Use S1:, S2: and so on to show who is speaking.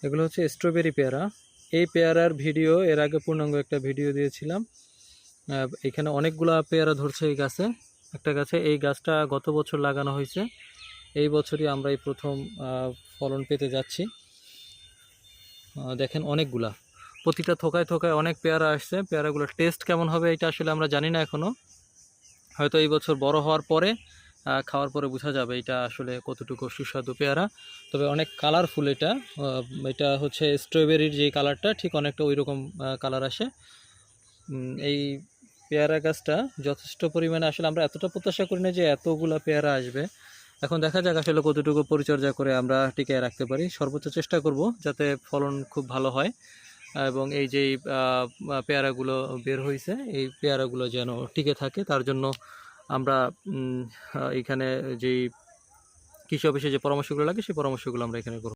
S1: এগুলো হচ্ছে স্ট্রবেরি পেয়ারা। এই পেয়ারার ভিডিও এর আগে পূর্ণাঙ্গ একটা ভিডিও দিয়েছিলাম। এখানে অনেকগুলা পেয়ারা ধরছে এই গাছে, একটা গাছে। এই গাছটা গত বছর লাগানো হয়েছে, এই বছরই আমরা এই প্রথম ফলন পেতে যাচ্ছি। দেখেন অনেকগুলা, প্রতিটা থোকায় থোকায় অনেক পেয়ারা আসছে। পেয়ারাগুলোর টেস্ট কেমন হবে এটা আসলে আমরা জানি না এখনও, হয়তো এই বছর বড় হওয়ার পরে খাওয়ার পরে বোঝা যাবে এটা আসলে কতটুকু সুস্বাদু পেয়ারা। তবে অনেক কালারফুল এটা। এটা হচ্ছে স্ট্রবেরির যে কালারটা, ঠিক অনেকটা ওই রকম কালার আসে। এই পেয়ারা গাছটা যথেষ্ট পরিমাণে, আসলে আমরা এতটা প্রত্যাশা করি না যে এতগুলা পেয়ারা আসবে। এখন দেখা যাক আসলে কতটুকু পরিচর্যা করে আমরা টিকিয়ে রাখতে পারি। সর্বোচ্চ চেষ্টা করব যাতে ফলন খুব ভালো হয়, এবং এই যেই পেয়ারাগুলো বের হয়েছে এই পেয়ারাগুলো যেন টিকে থাকে, তার জন্য আমরা এখানে যেই কৃষি অফিসে যে পরামর্শগুলো লাগে সেই পরামর্শগুলো আমরা এখানে করব।